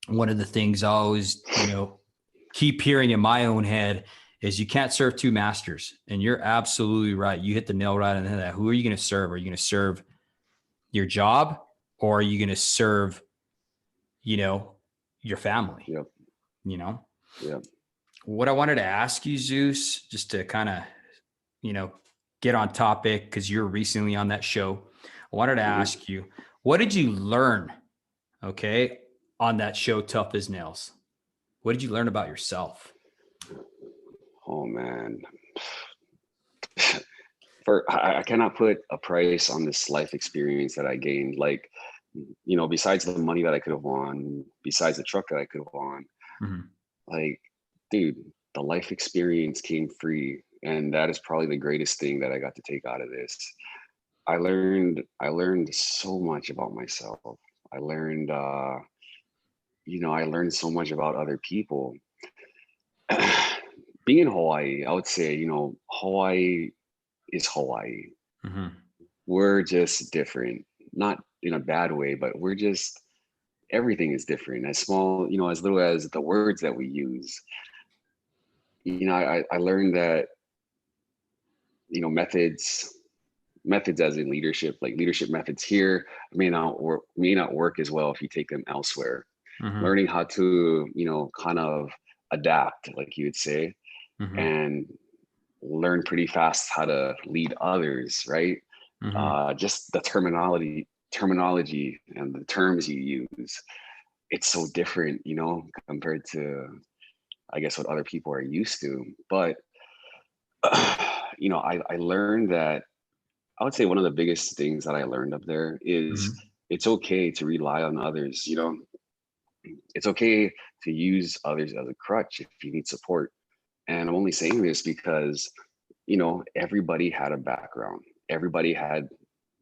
one of the things I always, keep hearing in my own head is you can't serve two masters. And you're absolutely right. You hit the nail right on the head. Who are you going to serve? Are you going to serve your job, or are you going to serve, you know, your family, yep, you know? yep. What I wanted to ask you, Zeus, just to kind of, you know, get on topic because you're recently on that show. I wanted to Mhm. ask you, what did you learn, okay, on that show, Tough as Nails? What did you learn about yourself? Oh man. I cannot put a price on this life experience that I gained. Like, besides the money that I could have won, besides the truck that I could have won, Mhm. like, dude, the life experience came free. And that is probably the greatest thing that I got to take out of this. I learned so much about myself. I learned I learned so much about other people. Being in Hawaii, I would say, Hawaii is Hawaii. Mhm. We're just different, not in a bad way, but we're just everything is different. As small, as little as the words that we use. I learned that, methods as in leadership, like leadership methods here may not work as well if you take them elsewhere. Mhm. Learning how to, kind of adapt, like you would say, Mhm. and learn pretty fast how to lead others, right? Mhm. Just the terminology and the terms you use, it's so different, compared to, I guess, what other people are used to. But I learned that, I would say one of the biggest things that I learned up there is Mhm. it's okay to rely on others. It's okay to use others as a crutch if you need support. And I'm only saying this because, everybody had a background. Everybody had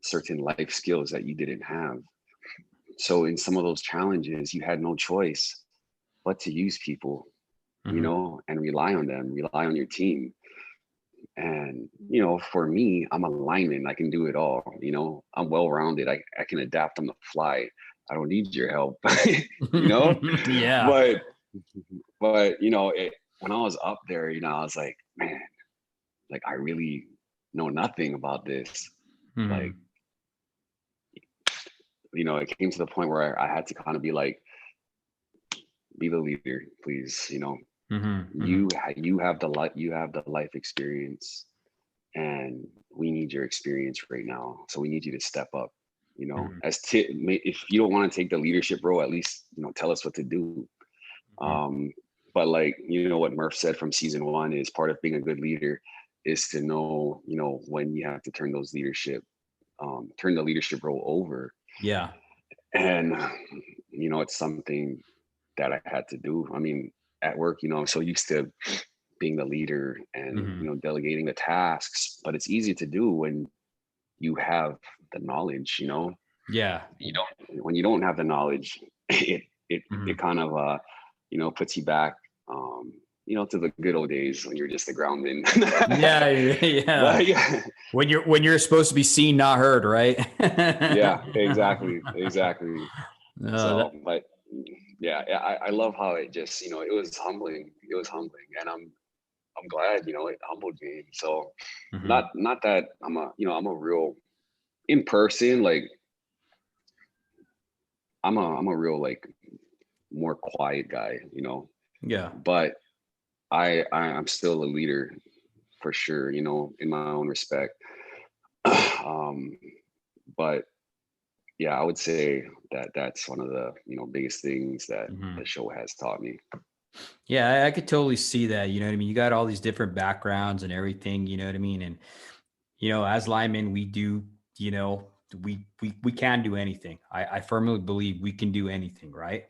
certain life skills that you didn't have. So in some of those challenges, you had no choice but to use people, Mhm. and rely on them, rely on your team. And, for me, I'm a lineman. I can do it all. I'm well rounded. I can adapt on the fly. I don't need your help, you know? Yeah. But, when I was up there, I was like, man, like I really know nothing about this. Like, Mhm. it came to the point where I had to kind of be like, be the leader, please. Mhm. You Mhm. you have the life experience, and we need your experience right now. So we need you to step up. Mhm. If you don't want to take the leadership role, at least tell us what to do. Mhm. Um, but like what Murph said from season one is part of being a good leader is to know when you have to turn the leadership role over. Yeah. And it's something that I had to do. I mean, at work, I'm so used to being the leader and Mhm. delegating the tasks, but it's easy to do when you have the knowledge. Yeah. You don't When you don't have the knowledge, it Mhm. kind of puts you back, to the good old days when you're just a groundman. Yeah. Yeah. But yeah, When you're supposed to be seen, not heard, right? yeah, exactly. That, So, but yeah, I love how it just, it was humbling. It was humbling, and I'm glad, it humbled me. So, mhm. not that I'm a real in person, like I'm a real like more quiet guy, Yeah. but I'm still a leader for sure, in my own respect. um, but yeah, I would say that that's one of the biggest things that Mhm. the show has taught me. Yeah, I could totally see that. You know what I mean? You got all these different backgrounds and everything, you know what I mean? And, as linemen, we do, we can do anything. I firmly believe we can do anything, right?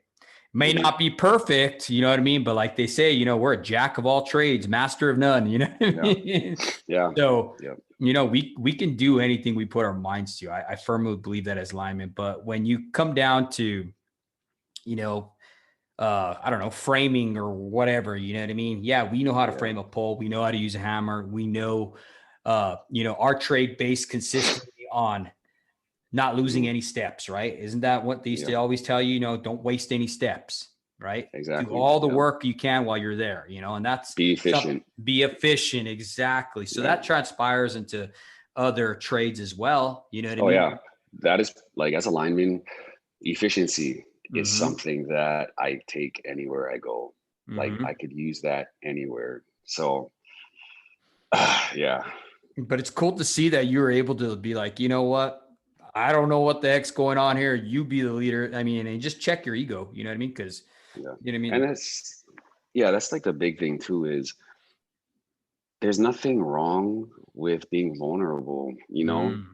May Hmm. not be perfect, you know what I mean? But like they say, we're a jack of all trades, master of none, you know what I Yeah, mean? yeah, So, yeah. we can do anything we put our minds to. I firmly believe that as linemen. But when you come down to, you know, I don't know, framing or whatever, you know what I mean? Yeah, we know how to Yeah. frame a pole. We know how to use a hammer. We know, our trade based consistently on not losing Mhm. any steps, right? Isn't that what they used Yeah. to always tell you? Don't waste any steps, right? Do Exactly. all the Yeah. work you can while you're there, and that's Be something, efficient. be efficient. Exactly. So Yeah. that transpires into other trades as well. You know what I Oh mean? yeah. That is like, as a lineman, efficiency is Mm-hmm. something that I take anywhere I go. Like, I Mm-hmm. could use that anywhere. So yeah. But it's cool to see that you were able to be like, you know what? I don't know what the heck's going on here. You be the leader. I mean, and just check your ego. You know what I mean? Because Yeah. you know what I And mean. that's like the big thing too, is there's nothing wrong with being vulnerable. Mm,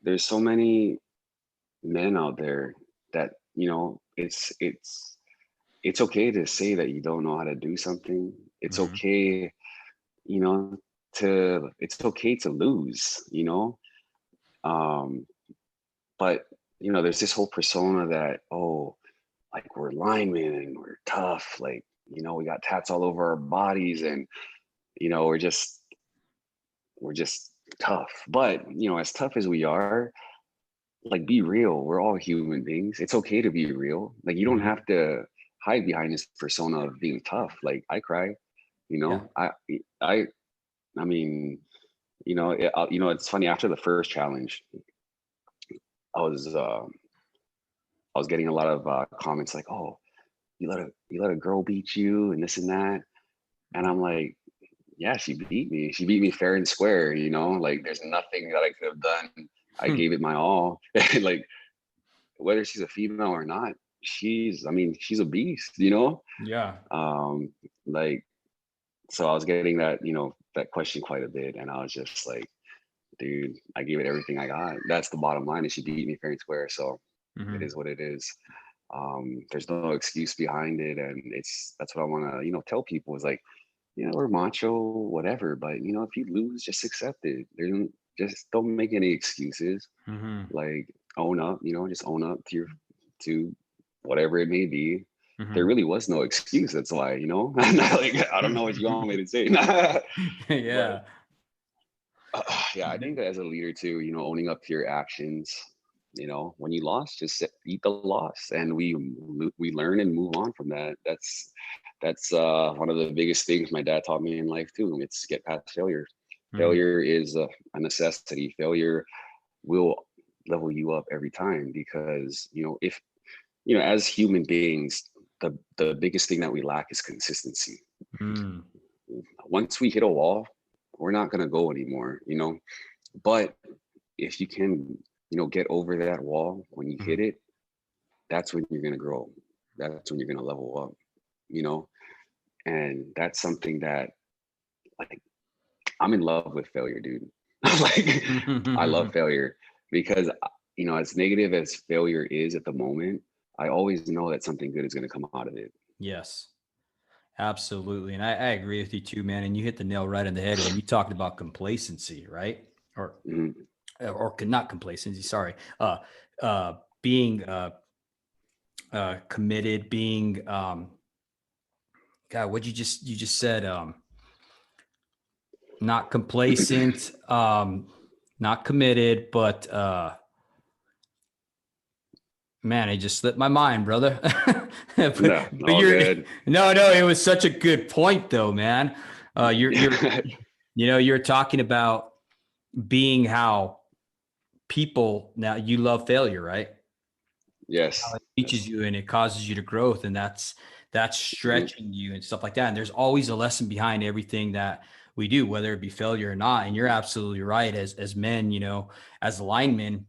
There's so many men out there that, it's okay to say that you don't know how to do something. It's mm-hmm. okay, you know, it's okay to lose, Um, but there's this whole persona that, oh, like, we're linemen and we're tough, like, we got tats all over our bodies, and we're just tough. But as tough as we are, like, be real. We're all human beings. It's okay to be real. Like, you don't Mm-hmm. have to hide behind this persona of being tough. Like, I cry, you Yeah. know. I I mean, it's funny. After the first challenge, I was uh, I was getting a lot of comments like, "Oh, you let a girl beat you and this and that," and I'm like, "Yeah, she beat me. She beat me fair and square. Like, there's nothing that I could have done. I Hmm. gave it my all. Like, whether she's a female or not, she's a beast. Yeah. Um, like, so I was getting that question quite a bit, and I was just like, dude, I gave it everything I got. That's the bottom line. And she beat me fair and square. So it Mm-hmm. is what it is. There's no excuse behind it, and that's what I want to tell people is like, we're macho, whatever, but if you lose, just accept it. Just don't make any excuses. Mm-hmm. Like, own up. Just own up to whatever it may be. There Mm-hmm. really was no excuse. That's why, like, I don't know what you want me to say. But Yeah. yeah, I think that as a leader too, owning up to your actions. When you lost, just eat the loss, and we learn and move on from that. That's one of the biggest things my dad taught me in life too. It's get past failure. Mm-hmm. Failure is a necessity. Failure will level you up every time, because if as human beings, the biggest thing that we lack is consistency. Mm. Once we hit a wall, we're not going to go anymore. But if you can get over that wall, when you Mm-hmm. hit it, that's when you're going to grow. That's when you're going to level up. you know and that's something that, like, I'm in love with failure, dude. Like, I love failure, because as negative as failure is at the moment, I always know that something good is going to come out of it. Yes, absolutely. And I agree with you too, man. And you hit the nail right on the head when you talked about complacency, right? Or Mhm. not complacency, sorry. Being committed, being God, what you just said, not complacent, not committed, but man, it just slipped my mind, brother. but, No, but all you're good. no, it was such a good point though, man. You're talking about being how people now you love failure, right? How Yes, it teaches yes. you and it causes you to growth, and that's Mhm. stretching you and stuff like that. And there's always a lesson behind everything that we do, whether it be failure or not. And you're absolutely right. As men, as linemen,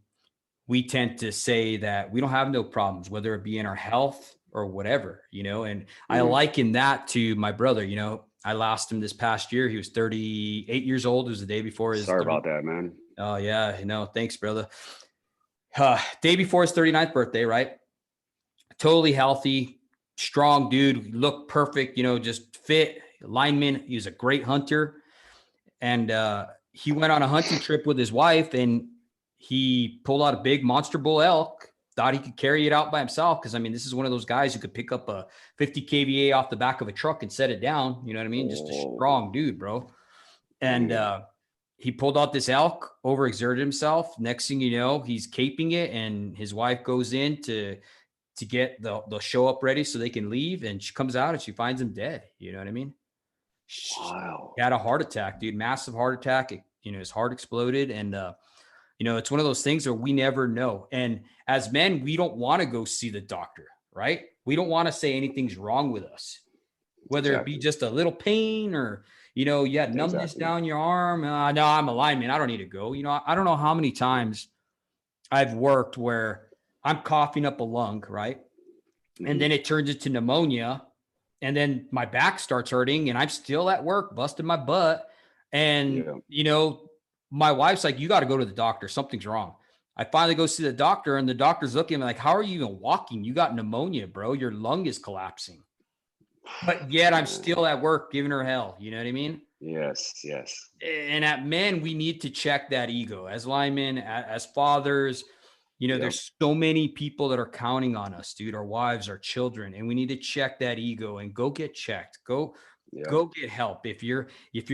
we tend to say that we don't have no problems, whether it be in our health or whatever, and I Mhm. liken that to my brother. I lost him this past year. He was 38 years old. It was the day before his Sorry 30. about that, man. Oh yeah. Thanks, brother. Day before his 39th birthday, right? Totally healthy, strong dude, looked perfect, just fit lineman. He was a great hunter. And he went on a hunting trip with his wife, and he pulled out a big monster bull elk, thought he could carry it out by himself. Cause I mean, this is one of those guys who could pick up a 50 kVA off the back of a truck and set it down. You know what I mean? Just a strong dude, bro. And, he pulled out this elk, overexerted himself. Next thing you know, he's caping it, and his wife goes in to get the show up ready so they can leave. And she comes out and she finds him dead. You know what I mean? Wow. He had a heart attack, dude, massive heart attack. His heart exploded. And, it's one of those things where we never know. And as men, we don't want to go see the doctor, right? We don't want to say anything's wrong with us, whether it be just a little pain or, you had numbness down your arm. No, I'm a lineman. I don't need to go. I don't know how many times I've worked where I'm coughing up a lung, right? And then it turns into pneumonia. And then my back starts hurting and I'm still at work, busting my butt. And, my wife's like, you got to go to the doctor. Something's wrong. I finally go see the doctor, and the doctor's looking at me like, how are you even walking? You got pneumonia, bro. Your lung is collapsing. But yet I'm still at work giving her hell. You know what I mean? Yes. And at men, we need to check that ego as linemen, as fathers. There's so many people that are counting on us, dude, our wives, our children, and we need to check that ego and go get checked. Go get help. If you're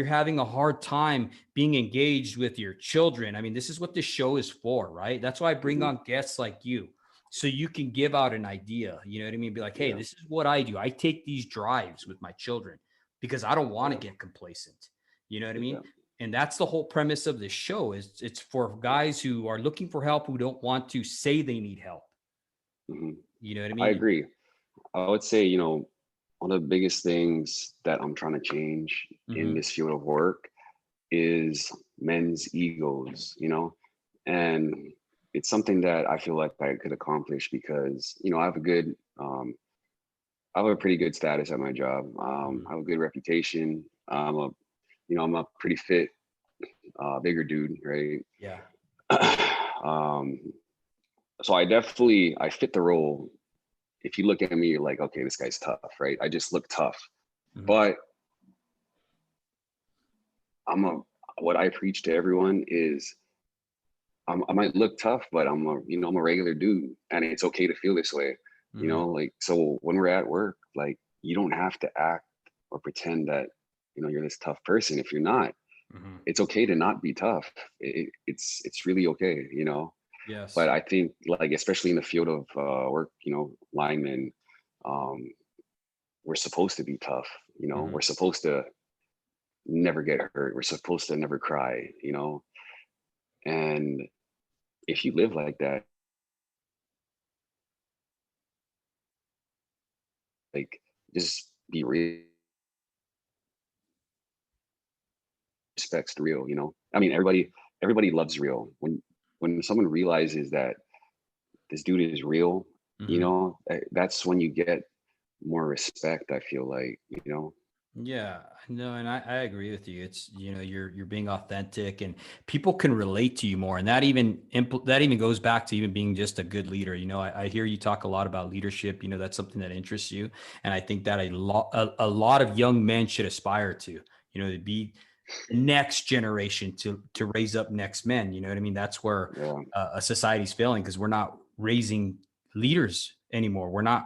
having a hard time being engaged with your children, I mean, this is what this show is for, right? That's why I bring on guests like you, so you can give out an idea. You know what I mean? Be like, hey, this is what I do. I take these drives with my children because I don't want to get complacent. You know what I mean? And that's the whole premise of this show. Is it's for guys who are looking for help, who don't want to say they need help. You know what I mean? I agree. I would say, one of the biggest things that I'm trying to change in this field of work is men's egos, and it's something that I feel like I could accomplish because, I have a pretty good status at my job. I have a good reputation. I'm a pretty fit, bigger dude, right? Yeah. So I fit the role. If you look at me, you're like, okay, this guy's tough, right? I just look tough. But what I preach to everyone is I might look tough, but I'm a regular dude, and it's okay to feel this way. So when we're at work, like, you don't have to act or pretend that, you're this tough person. If you're not, it's okay to not be tough. It's really okay, Yes. But I think, like, especially in the field of work, linemen, we're supposed to be tough. We're supposed to never get hurt. We're supposed to never cry. And if you live like that, like, just be real. Respect's real. I mean, everybody loves real. When someone realizes that this dude is real, that's when you get more respect, I feel like. Yeah, no, and I agree with you. It's, you're being authentic, and people can relate to you more. And that even goes back to even being just a good leader. I hear you talk a lot about leadership. That's something that interests you. And I think that a lot of young men should aspire to be the next generation to raise up next men. You know what I mean? That's where a society's failing, because we're not raising leaders anymore. We don't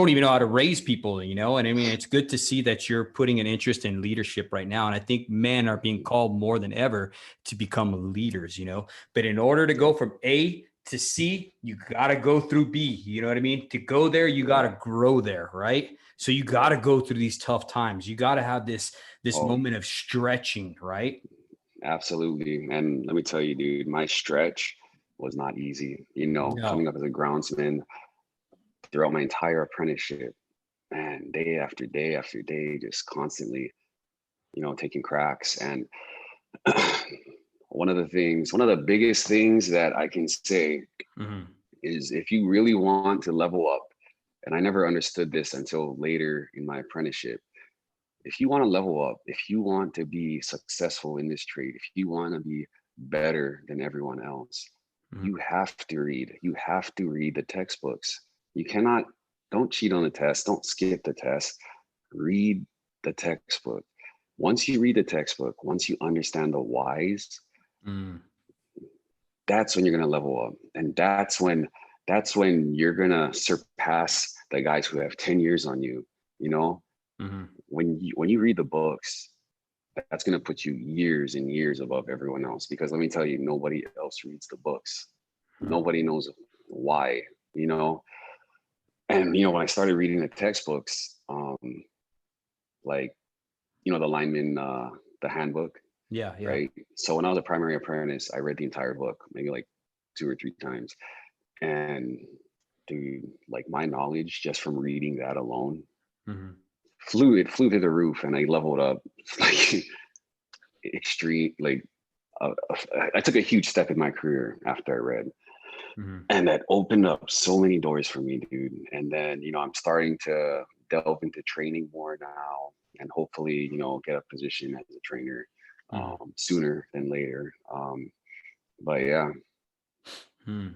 even know how to raise people, and I mean, it's good to see that you're putting an interest in leadership right now. And I think men are being called more than ever to become leaders, but in order to go from A to C, you got to go through B. You know what I mean? To go there, you got to grow there. Right. So you got to go through these tough times. You got to have this moment of stretching, right? Absolutely. And let me tell you, dude, my stretch was not easy. Coming up as a groundsman throughout my entire apprenticeship, man, day after day after day, just constantly, taking cracks. And one of the biggest things that I can say is, if you really want to level up, and I never understood this until later in my apprenticeship, if you want to level up, if you want to be successful in this trade, if you want to be better than everyone else, you have to read. You have to read the textbooks. Don't cheat on the test. Don't skip the test. Read the textbook. Once you read the textbook, once you understand the whys, that's when you're going to level up. And that's when you're gonna surpass the guys who have 10 years on you. You know, Mm-hmm. when you read the books, that's gonna put you years and years above everyone else. Because let me tell you, nobody else reads the books. Nobody knows why, you know. And when I started reading the textbooks, like the lineman, the handbook, Yeah. Yeah. right? So when I was a primary apprentice, I read the entire book, maybe like 2 or 3 times. And dude, like my knowledge just from reading that alone Mm-hmm. flew through the roof, and I leveled up like extreme. Like I took a huge step in my career after I read, Mm-hmm. and that opened up so many doors for me, dude. And then I'm starting to delve into training more now, and hopefully get a position as a trainer Mm-hmm. sooner than later. But yeah. Hmm.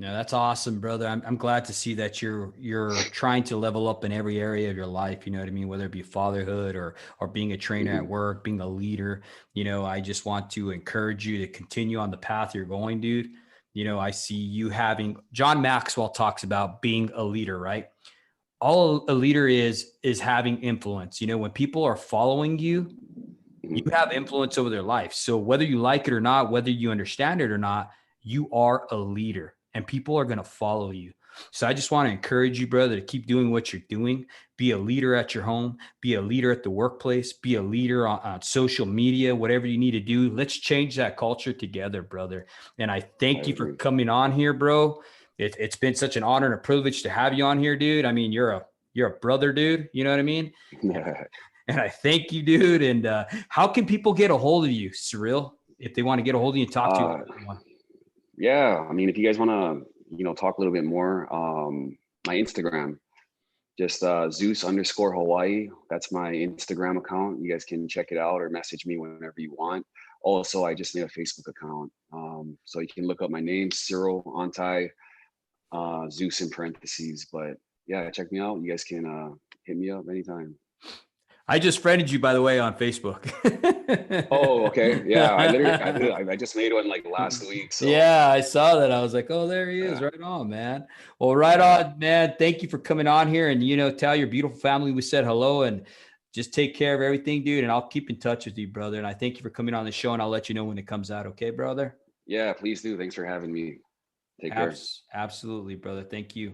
Yeah, that's awesome, brother. I'm glad to see that you're trying to level up in every area of your life. You know what I mean? Whether it be fatherhood or being a trainer at Mhm. work, being a leader. I just want to encourage you to continue on the path you're going, dude. I see you having John Maxwell talks about being a leader, right? All a leader is having influence. When people are following you, you Mhm. have influence over their life. So whether you like it or not, whether you understand it or not, you are a leader and people are going to follow you. So I just want to encourage you, brother, to keep doing what you're doing. Be a leader at your home, be a leader at the workplace, be a leader on social media, whatever you need to do. Let's change that culture together, brother. And I I thank you for agree. coming on here, bro. It's been such an honor and a privilege to have you on here, dude. I mean, you're a brother, dude. You know what I mean? And I thank you, dude. And how can people get a hold of you, Cyril, if they want to get a hold of you and talk to you uh, one-on-one? yeah, I mean, if you guys want to talk a little bit more, my Instagram, just Zeus_Hawaii. That's my Instagram account. You guys can check it out or message me whenever you want. Also, I just made a Facebook account, so you can look up my name, Cyril Ontaii, Zeus in parentheses. But yeah, check me out. You guys can hit me up anytime. I just friended you, by the way, on Facebook. Oh, okay. Yeah, I just made one like last week. So Yeah, I saw that. I was like, oh, there he is. yeah, Right on, man. Well, right yeah, on, man. Thank you for coming on here and, tell your beautiful family we said hello and just take care of everything, dude. And I'll keep in touch with you, brother. And I thank you for coming on the show and I'll let you know when it comes out. Okay, brother? yeah. Please do. Thanks for having me. Take care. Absolutely, brother. Thank you.